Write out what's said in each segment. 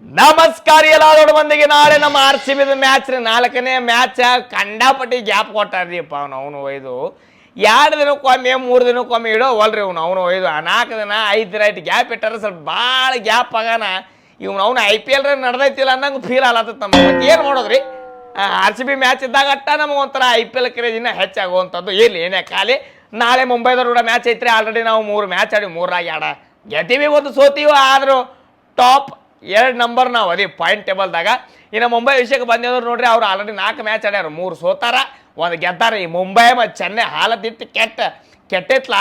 ನಮಸ್ಕಾರ ಎಲ್ಲ ದೊಡ್ಡ ಮಂದಿಗೆ. ನಾಳೆ ನಮ್ಮ RCB ಮ್ಯಾಚ್ ರೀ, 4ನೇ ಮ್ಯಾಚ್. ಕಂಡಾಪಟ್ಟಿ ಗ್ಯಾಪ್ ಕೊಟ್ಟಾರ್ರಿಪ್ಪ ಅವನು ಒಯ್ದು 2 ದಿನಕ್ಕೊಮ್ಮೆ 3 ದಿನಕ್ಕೊಮ್ಮೆ ಇಡೋವಲ್ರಿ ಅವನು ಒಯ್ದು 4 ದಿನ 5 ದಿನ ಇಟ್ಟು ಗ್ಯಾಪ್ ಇಟ್ಟಾರ. ಸ್ವಲ್ಪ ಭಾಳ ಗ್ಯಾಪ್ ಆಗಾನ ಅವನು IPL ನಡೆದೈತಿಲ್ಲ ಅನ್ನಂಗೆ ಫೀಲ್ ಆಲತ್ತದ ನಮ್ಗೆ. ಮತ್ತೆ ಏನು ಮಾಡೋದ್ರಿ, RCB ಮ್ಯಾಚ್ ಇದ್ದಾಗ ಅಟ್ಟ ನಮಗೆ ಒಂಥರ IPL ಕ್ರೇಜ್ ಇನ್ನೂ ಹೆಚ್ಚಾಗುವಂಥದ್ದು. ಇಲ್ಲಿ ಏನೇ ಖಾಲಿ ನಾಳೆ ಮುಂಬೈದವ್ರು ಕೂಡ ಮ್ಯಾಚ್ ಐತ್ರಿ. ಆಲ್ರೆಡಿ ನಾವು 3 ಮ್ಯಾಚ್ ಆಡಿ 3 ಗೆದ್ದೀವಿ, ಒಂದು ಸೋತೀವಿ. ಆದರೂ ಟಾಪ್ 2 ನಂಬರ್ ನಾವು ಅದೇ ಪಾಯಿಂಟ್ ಟೇಬಲ್ದಾಗ. ಇನ್ನು ಮುಂಬೈ ವಿಷಯಕ್ಕೆ ಬಂದಿದ್ರು ನೋಡ್ರಿ, ಅವ್ರು ಆಲ್ರೆಡಿ 4 ಮ್ಯಾಚ್ ಆಡ್ಯಾರ, 3 ಸೋತಾರ, 1 ಗೆದ್ದಾರ. ಈ ಮುಂಬೈ ಮತ್ತು ಚೆನ್ನೈ ಹಾಲತ್ತಿಟ್ಟು ಕೆಟ್ಟೈತ್ಲ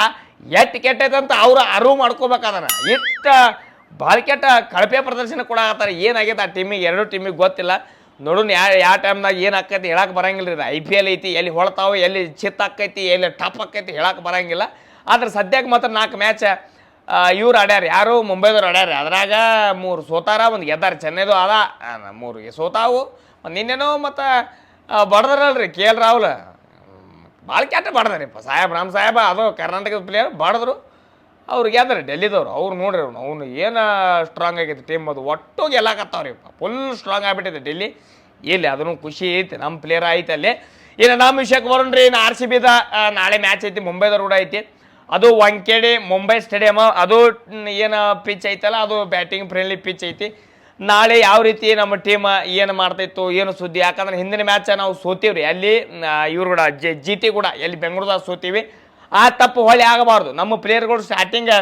ಎಟ್ಟು ಕೆಟ್ಟೈತಂತ ಅವ್ರು ಅರಿವು ಮಾಡ್ಕೋಬೇಕಾದನ. ಇಟ್ಟು ಭಾಳ ಕೆಟ್ಟ ಕಳಪೆ ಪ್ರದರ್ಶನ ಕೂಡ ಆಗತ್ತಾರೆ. ಏನಾಗೈತೆ ಆ ಟೀಮಿಗೆ, 2 ಟೀಮಿಗೆ ಗೊತ್ತಿಲ್ಲ. ನೋಡೋಣ ಯಾವ ಟೈಮ್ನಾಗ ಏನು ಆಕೈತಿ ಹೇಳಕ್ಕೆ ಬರಂಗಿಲ್ಲ ರೀ. IPL ಐತಿ, ಎಲ್ಲಿ ಹೊಳ್ತಾವೆ, ಎಲ್ಲಿ ಚಿತ್ತ ಆಕೈತಿ, ಎಲ್ಲಿ ಟಪ್ ಆಕೈತಿ ಹೇಳಕ್ಕೆ ಬರಂಗಿಲ್ಲ. ಆದ್ರೆ ಸದ್ಯಕ್ಕೆ ಮಾತ್ರ 4 ಮ್ಯಾಚ್ ಇವ್ರು ಆಡ್ಯಾರ, ಯಾರು ಮುಂಬೈದವ್ರು ಆಡ್ಯಾರ. ಅದ್ರಾಗ 3 ಸೋತಾರ, 1 ಗೆದ್ದಾರ. ಚೆನ್ನೈದು ಅದ 3 ಸೋತಾವು, ಒಂದು ಇನ್ನೇನೋ ಮತ್ತು ಬಡ್ದ್ರಲ್ರಿ KL ರಾಹುಲ್. ಭಾಳ ಕೆಟ್ಟ ಬಡ್ದಾರಿಪ್ಪ ರಾಮ್ ಸಾಹೇಬ. ಅದು ಕರ್ನಾಟಕದ ಪ್ಲೇಯರ್ ಬಡಿದ್ರು, ಅವ್ರು ಗೆದ್ದಾರೆ ಡೆಲ್ಲಿದವ್ರು. ಅವ್ರು ನೋಡ್ರಿ ಅವ್ನು ಏನು ಸ್ಟ್ರಾಂಗ್ ಆಗೈತೆ ಟೀಮ್. ಅದು ಒಟ್ಟು ಗೆಲ್ಲಾಕತ್ತವ್ರಿಪ್ಪ, ಫುಲ್ ಸ್ಟ್ರಾಂಗ್ ಆಗಿಬಿಟ್ಟಿದೆ ಡೆಲ್ಲಿ. ಇಲ್ಲಿ ಅದನ್ನು ಖುಷಿ ಐತಿ, ನಮ್ಮ ಪ್ಲೇಯರ್ ಐತೆ ಅಲ್ಲಿ. ಇನ್ನು ನಮ್ಮ ವಿಷಯಕ್ಕೆ ಬರೋಣ್ರಿ. ಇನ್ನು RCB ನಾಳೆ ಮ್ಯಾಚ್ ಐತಿ, ಮುಂಬೈದವ್ರು ಕೂಡ ಐತಿ. ಅದು ವಾಂಖೇಡೆ ಮುಂಬೈ ಸ್ಟೇಡಿಯಮ್. ಅದು ಏನು ಪಿಚ್ ಐತಲ್ಲ, ಅದು ಬ್ಯಾಟಿಂಗ್ ಫ್ರೆಂಡ್ಲಿ ಪಿಚ್ ಐತಿ. ನಾಳೆ ಯಾವ ರೀತಿ ನಮ್ಮ ಟೀಮ್ ಏನು ಮಾಡ್ತಾಯಿತ್ತು ಏನು ಸುದ್ದಿ. ಯಾಕಂದ್ರೆ ಹಿಂದಿನ ಮ್ಯಾಚ್ ನಾವು ಸೋತೀವ್ರಿ ಅಲ್ಲಿ, ಇವ್ರು ಕೂಡ GT ಕೂಡ ಎಲ್ಲಿ ಬೆಂಗಳೂರದಾಗ ಸೋತೀವಿ. ಆ ತಪ್ಪು ಹೊಳೆ ಆಗಬಾರ್ದು. ನಮ್ಮ ಪ್ಲೇಯರ್ಗಳು ಸ್ಟಾರ್ಟಿಂಗ್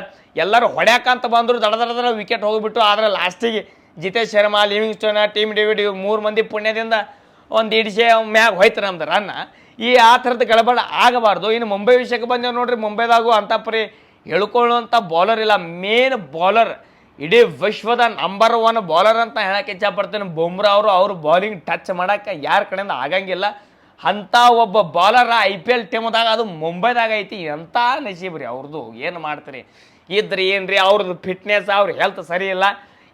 ಎಲ್ಲರೂ ಹೊಡ್ಯಾಕಂತ ಬಂದರು, ದಡ ವಿಕೆಟ್ ಹೋಗಿಬಿಟ್ಟು. ಆದರೆ ಲಾಸ್ಟಿಗೆ Jitesh Sharma, Livingstone, team David, ಇವ್ರು 3 ಮಂದಿ ಪುಣ್ಯದಿಂದ ಒಂದು 150 ಮ್ಯಾಗ ಹೋಯ್ತು ನಮ್ದು ರನ್. ಆ ಥರದ್ದು ಗಡಬಡ ಆಗಬಾರ್ದು. ಇನ್ನು ಮುಂಬೈ ವಿಷಯಕ್ಕೆ ಬಂದೇವು ನೋಡ್ರಿ, ಮುಂಬೈದಾಗೂ ಅಂಥ ಪರಿ ಹೇಳ್ಕೊಳ್ಳುವಂಥ ಬೌಲರ್ ಇಲ್ಲ. ಮೇನ್ ಬೌಲರ್, ಇಡೀ ವಿಶ್ವದ ನಂಬರ್ 1 ಬೌಲರ್ ಅಂತ ಹೇಳಕ್ಕೆ ಇಚ್ಛಪಡ್ತೀನಿ ಬುಮ್ರಾ ಅವರು. ಅವ್ರು ಬೌಲಿಂಗ್ ಟಚ್ ಮಾಡೋಕ್ಕೆ ಯಾರ ಕಡೆಯಿಂದ ಆಗಂಗಿಲ್ಲ. ಅಂಥ ಒಬ್ಬ ಬೌಲರ್ IPL ಟೀಮ್ದಾಗ, ಅದು ಮುಂಬೈದಾಗ ಐತಿ. ಎಂಥ ನಸೀಬ್ ರೀ ಅವ್ರದ್ದು. ಏನು ಮಾಡ್ತೀರಿ ಇದ್ರಿ ಏನ್ರಿ, ಅವ್ರದ್ದು ಫಿಟ್ನೆಸ್, ಅವ್ರ ಹೆಲ್ತ್ ಸರಿ ಇಲ್ಲ.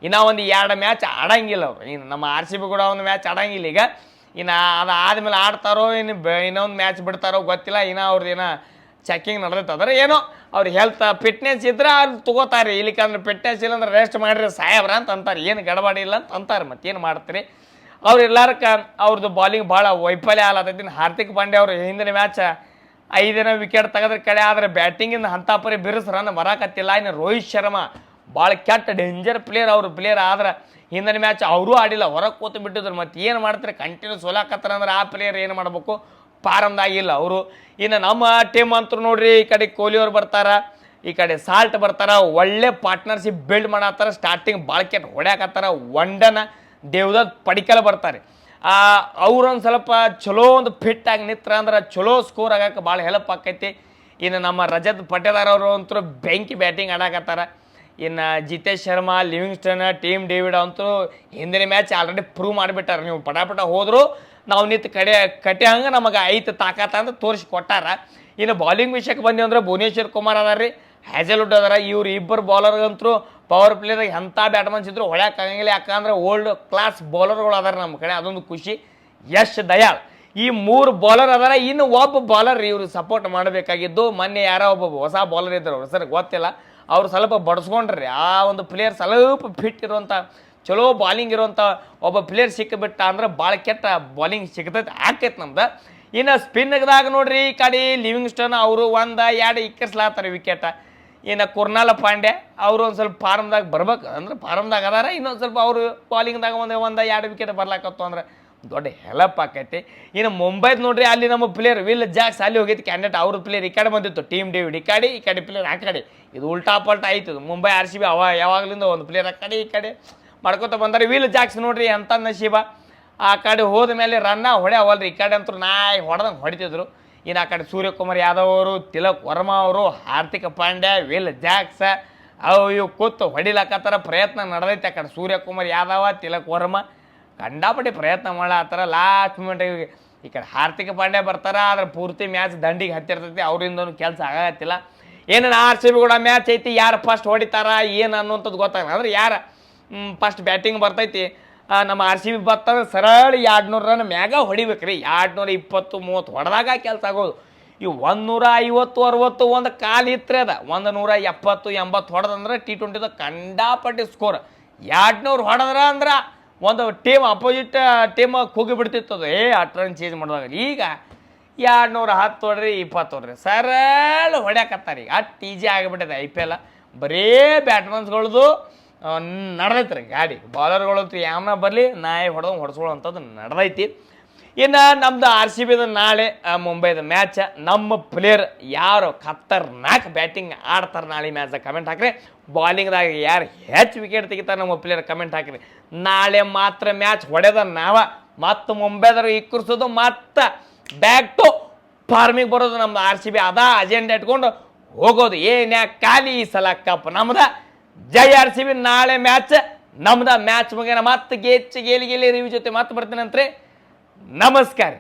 ಇನ್ನೂ ಒಂದು 2 ಮ್ಯಾಚ್ ಆಡಂಗಿಲ್ಲ ಅವರು. ಇನ್ನು ನಮ್ಮ RCB ಕೂಡ ಒಂದು ಮ್ಯಾಚ್ ಆಡಂಗಿಲ್ಲ ಈಗ. ಇನ್ನು ಅದು ಆದಮೇಲೆ ಆಡ್ತಾರೋ, ಇನ್ನೊಂದು ಮ್ಯಾಚ್ ಬಿಡ್ತಾರೋ ಗೊತ್ತಿಲ್ಲ. ಇನ್ನು ಅವ್ರದ್ದು ಏನೋ ಚೆಕಿಂಗ್ ನಡೆದೈತಂದ್ರೆ ಏನೋ ಅವ್ರ ಹೆಲ್ತ್ ಫಿಟ್ನೆಸ್ ಇದ್ರೆ ಅವ್ರು ತೊಗೋತಾರೆ. ಇಲ್ಲಿಕಂದ್ರೆ ಫಿಟ್ನೆಸ್ ಇಲ್ಲ ಅಂದ್ರೆ ರೆಸ್ಟ್ ಮಾಡಿರಿ ಸಾಹೇಬ್ರ ಅಂತ ಅಂತಾರೆ. ಏನು ಗಡಬಡಿ ಇಲ್ಲ ಅಂತ ಅಂತಾರೆ. ಮತ್ತೇನು ಮಾಡ್ತೀರಿ, ಅವ್ರು ಎಲ್ಲಾರಕ್ಕೆ ಅವ್ರದ್ದು ಬಾಲಿಂಗ್ ಭಾಳ ವೈಫಲ್ಯ ಆಲತ್ತೈತಿ. ಹಾರ್ದಿಕ್ ಪಾಂಡ್ಯ ಅವರು ಹಿಂದಿನ ಮ್ಯಾಚ್ 5 ದಿನ ವಿಕೆಟ್ ತೆಗೆದ್ರ ಕಡೆ. ಆದರೆ ಬ್ಯಾಟಿಂಗಿಂದ ಅಂಥ ಪರಿ ಬಿರುಸು ರನ್ ಬರಾಕತ್ತಿಲ್ಲ. ಇನ್ನು ರೋಹಿತ್ ಶರ್ಮಾ ಭಾಳ ಕೆಟ್ಟ ಡೇಂಜರ್ ಪ್ಲೇಯರ್. ಅವ್ರ ಪ್ಲೇಯರ್ ಆದ್ರೆ ಹಿಂದಿನ ಮ್ಯಾಚ್ ಅವರೂ ಆಡಿಲ್ಲ, ಹೊರಗೆ ಕೂತು ಬಿಟ್ಟಿದ್ರು. ಮತ್ತು ಏನು ಮಾಡ್ತಾರೆ, ಕಂಟಿನ್ಯೂ ಸೋಲಾಕತ್ತಾರ ಅಂದ್ರೆ ಆ ಪ್ಲೇಯರ್ ಏನು ಮಾಡಬೇಕು, ಪಾರಂದಾಗಿಲ್ಲ ಅವರು. ಇನ್ನು ನಮ್ಮ ಟೀಮ್ ಅಂತೂ ನೋಡ್ರಿ, ಈ ಕಡೆ ಕೊಹ್ಲಿ ಅವ್ರು ಬರ್ತಾರೆ, ಈ ಕಡೆ ಸಾಲ್ಟ್ ಬರ್ತಾರೆ. ಒಳ್ಳೆ ಪಾರ್ಟ್ನರ್ಶಿಪ್ ಬಿಲ್ಡ್ ಮಾಡತ್ತಾರ. ಸ್ಟಾರ್ಟಿಂಗ್ ಭಾಳ ಕೆಟ್ಟ ಹೊಡ್ಯಾಕತ್ತಾರ. ವಂಡನ ದೇವದತ್ ಪಡಿಕಲ್ ಬರ್ತಾರೆ. ಅವ್ರೊಂದು ಸ್ವಲ್ಪ ಚಲೋ ಒಂದು ಫಿಟ್ ಆಗಿ ನಿತ್ರ ಅಂದ್ರೆ ಚಲೋ ಸ್ಕೋರ್ ಆಗಕ್ಕೆ ಭಾಳ ಹೆಲ್ಪ್ ಆಕೈತಿ. ಇನ್ನು ನಮ್ಮ ರಜತ್ ಪಟೇದಾರ್ ಅವರು ಅಂತೂ ಬೆಂಕಿ ಬ್ಯಾಟಿಂಗ್ ಆಡಾಕತ್ತಾರ. ಇನ್ನು Jitesh Sharma, Livingston, team David ಅಂತೂ ಹಿಂದಿನ ಮ್ಯಾಚ್ ಆಲ್ರೆಡಿ ಪ್ರೂವ್ ಮಾಡಿಬಿಟ್ಟಾರೆ. ನೀವು ಪಟಾಪಟ ಹೋದ್ರು ನಾವು ನಿಂತು ಕಟ್ಟಿ ಹಂಗೆ ನಮಗೆ ಐತೆ ತಾಕತ್ತ ಅಂತ ತೋರಿಸಿ ಕೊಟ್ಟಾರ. ಇನ್ನು ಬೌಲಿಂಗ್ ವಿಷಯಕ್ಕೆ ಬಂದೀವಿ ಅಂದ್ರೆ ಭುವನೇಶ್ವರ್ ಕುಮಾರ್ ಅದಾರ ರೀ, ಹ್ಯಾಜಲ್ವುಡ್ ಅದಾರ. ಇವ್ರು ಇಬ್ಬರು ಬೌಲರ್ಗಂತೂ ಪವರ್ ಪ್ಲೇದಾಗ ಎಂಥ ಬ್ಯಾಟ್ಮನ್ಸ್ ಇದ್ರು ಹೊಳ್ಯಾಕಾಗಂಗಿಲ್ಲ. ಯಾಕಂದ್ರೆ ಓಲ್ಡ್ ಕ್ಲಾಸ್ ಬೌಲರ್ಗಳು ಅದಾರ ನಮ್ಮ ಕಡೆ, ಅದೊಂದು ಖುಷಿ. ಯಶ್ ದಯಾಳ್, ಈ 3 ಬೌಲರ್ ಅದಾರ. ಇನ್ನು ಒಬ್ಬ ಬೌಲರ್ ಇವ್ರು ಸಪೋರ್ಟ್ ಮಾಡಬೇಕಾಗಿದ್ದು. ಮೊನ್ನೆ ಯಾರೋ ಒಬ್ಬ ಹೊಸ ಬೌಲರ್ ಇದ್ರು, ಅವ್ರ ಸರ್ ಗೊತ್ತಿಲ್ಲ, ಅವ್ರು ಸ್ವಲ್ಪ ಬಡಿಸ್ಕೊಂಡ್ರಿ. ಆ ಒಂದು ಪ್ಲೇಯರ್ ಸ್ವಲ್ಪ ಫಿಟ್ ಇರುವಂಥ ಚಲೋ ಬಾಲಿಂಗ್ ಇರುವಂಥ ಒಬ್ಬ ಪ್ಲೇಯರ್ ಸಿಕ್ಕಿಬಿಟ್ಟ ಅಂದ್ರೆ ಭಾಳ ಕೆಟ್ಟ ಬಾಲಿಂಗ್ ಸಿಗ್ತೈತೆ ಆಕೈತೆ ನಮ್ದು. ಇನ್ನು ಸ್ಪಿನ್ದಾಗ ನೋಡ್ರಿ, ಈ ಕಡೆ ಲಿವಿಂಗ್ಸ್ಟನ್ ಅವರು 1-2 ಇಕ್ಕರ್ಸ್ಲಾತಾರೆ ವಿಕೆಟ. ಇನ್ನು ಕುರ್ನಾಲ ಪಾಂಡ್ಯ ಅವರು ಒಂದು ಸ್ವಲ್ಪ ಫಾರ್ಮ್ದಾಗ ಬರ್ಬೇಕು ಅಂದ್ರೆ ಫಾರ್ಮ್ದಾಗ ಅದಾರ. ಇನ್ನೊಂದು ಸ್ವಲ್ಪ ಅವರು ಬಾಲಿಂಗ್ದಾಗ 1-2 ವಿಕೆಟ್ ಬರ್ಲಾಕತ್ತು ಅಂದ್ರೆ ದೊಡ್ಡ ಹೆಲ್ಪ್ ಆಕೈತಿ. ಇನ್ನು ಮುಂಬೈದು ನೋಡ್ರಿ, ಅಲ್ಲಿ ನಮ್ಮ ಪ್ಲೇಯರ್ ವಿಲ್ ಜಾಕ್ಸ್ ಅಲ್ಲಿ ಹೋಗೈತಿ ಕ್ಯಾಂಡಿಡೇಟ್. ಅವ್ರ ಪ್ಲೇಯರ್ ಈ ಕಡೆ ಬಂದಿತ್ತು, ಟೀಮ್ ಡೇವಿಡ್ ಈ ಕಡೆ ಪ್ಲೇಯರ್ ಆ ಕಡೆ. ಇದು ಉಲ್ಟಾ ಪಲ್ಟಾ ಆಯ್ತು. ಮುಂಬೈ RCB ಯಾವಾಗಲಿಂದ ಒಂದು ಪ್ಲೇಯರ್ ಆ ಕಡೆ ಈ ಕಡೆ ಮಾಡ್ಕೊತ ಬಂದಾರೆ. ವಿಲ್ ಜಾಕ್ಸ್ ನೋಡ್ರಿ ಎಂಥ ನಶೀಬ. ಆ ಕಡೆ ಹೋದ ಮೇಲೆ ರನ್ನ ಹೊಡ್ಯಾವಲ್ರಿ. ಈ ಕಡೆ ಅಂತೂ ನಾಯಿ ಹೊಡೆದಂಗೆ ಹೊಡಿತಿದ್ರು. ಇನ್ನು ಆ ಕಡೆ ಸೂರ್ಯಕುಮಾರ್ ಯಾದವ್ ಅವರು, ತಿಲಕ್ ವರ್ಮಾ ಅವರು, ಹಾರ್ದಿಕ್ ಪಾಂಡ್ಯ, ವಿಲ್ ಜಾಕ್ಸ್ ಇವು ಕೂತು ಹೊಡಿಲಾಕತ್ತಾರ. ಪ್ರಯತ್ನ ನಡೆದೈತೆ. ಆ ಕಡೆ ಸೂರ್ಯಕುಮಾರ್ ಯಾದವ, ತಿಲಕ್ ವರ್ಮಾ ಕಂಡಾಪಟ್ಟಿ ಪ್ರಯತ್ನ ಮಾಡತ್ತಾರ. ಲಾಸ್ಟ್ ಮೂಮೆಂಟಿಗೆ ಈ ಕಡೆ ಹಾರ್ದಿಕ್ ಪಾಂಡ್ಯ ಬರ್ತಾರ. ಆದ್ರೆ ಪೂರ್ತಿ ಮ್ಯಾಚ್ ದಂಡಿಗೆ ಹತ್ತಿರ್ತೈತಿ. ಅವರಿಂದನೂ ಕೆಲಸ ಆಗತ್ತಿಲ್ಲ. ಏನೇನು RCB ಕೂಡ ಮ್ಯಾಚ್ ಐತಿ, ಯಾರು ಫಸ್ಟ್ ಹೊಡಿತಾರ ಏನು ಅನ್ನುವಂಥದ್ದು ಗೊತ್ತಾಗಲ್ಲ. ಅಂದ್ರೆ ಯಾರು ಫಸ್ಟ್ ಬ್ಯಾಟಿಂಗ್ ಬರ್ತೈತಿ, ನಮ್ಮ RCB ಬರ್ತಂದ್ರೆ ಸರಳ 200 ರನ್ ಮ್ಯಾಗ ಹೊಡಿಬೇಕ್ರಿ. 220-30 ಹೊಡೆದಾಗ ಕೆಲಸ ಆಗೋದು. ಇವು 150-60 ಒಂದು ಕಾಲು ಇತ್ತರೆ ಅದ. 170-80 ಹೊಡೆದಂದ್ರೆ T20 ಕಂಡಾಪಟ್ಟಿ ಸ್ಕೋರ್. 200 ಹೊಡೆದ್ರ ಅಂದ್ರೆ ಒಂದು ಟೀಮ್ ಅಪೋಸಿಟ್ ಟೀಮ್ ಕೂಗಿ ಬಿಡ್ತಿತ್ತು ಅದು ಅಟ್ ರನ್ ಚೇಂಜ್ ಮಾಡಿದಾಗ. ಈಗ 210 ಹೊಡ್ರಿ 20 ಹೊಡ್ರಿ ಸರಳ ಹೊಡ್ಯಾಕತ್ತಾರ. ಈಗ ಅಷ್ಟು ಈಜಿ ಆಗಿಬಿಟ್ಟಿದೆ IPL. ಬರೀ ಬ್ಯಾಟ್ಮನ್ಸ್ಗಳದು ನಡೆದೈತ್ರಿ ಗಾಡಿ. ಬಾಲರ್ಗಳಂತೂ ಯಾವನ ಬರಲಿ ನಾಯಿ ಹೊಡೆಸ್ಕೊಳ್ಳೋ ಅಂಥದ್ದು ನಡೆದೈತಿ. ಇನ್ನು ನಮ್ದು RCBದು ನಾಳೆ ಮುಂಬೈದ ಮ್ಯಾಚ್. ನಮ್ಮ ಪ್ಲೇಯರ್ ಯಾರು ಖತರ್ನಾಕ್ ಬ್ಯಾಟಿಂಗ್ ಆಡ್ತಾರೆ ನಾಳೆ ಮ್ಯಾಚ್ದಾಗ ಕಮೆಂಟ್ ಹಾಕ್ರಿ. ಬಾಲಿಂಗ್ದಾಗ ಯಾರು ಹೆಚ್ಚು ವಿಕೆಟ್ ತೆಗಿತಾರೆ ನಮ್ಮ ಪ್ಲೇಯರ್ ಕಮೆಂಟ್ ಹಾಕ್ರಿ. ನಾಳೆ ಮಾತ್ರ ಮ್ಯಾಚ್ ಹೊಡೆದ ಮತ್ತು ಮುಂಬೈದಾಗ ಇಕ್ಕರ್ಸೋದು ಮತ್ತು ಬ್ಯಾಕ್ ಟು ಫಾರ್ಮಿಗೆ ಬರೋದು ನಮ್ದು RCB. ಅದ ಅಜೆಂಡಾ ಇಟ್ಕೊಂಡು ಹೋಗೋದು. ಖಾಲಿ ಈ ಸಲ ಕಪ್ ನಮ್ದ. ಜೈ RCB. ನಾಳೆ ಮ್ಯಾಚ್ ನಮ್ದ. ಮ್ಯಾಚ್ ಮುಗಿನ ಮತ್ತೆ ಗೇಲಿ ರಿವ್ಯೂ ಜೊತೆ ಮತ್ತೆ ಬರ್ತೀನಂತ್ರಿ. ನಮಸ್ಕಾರ.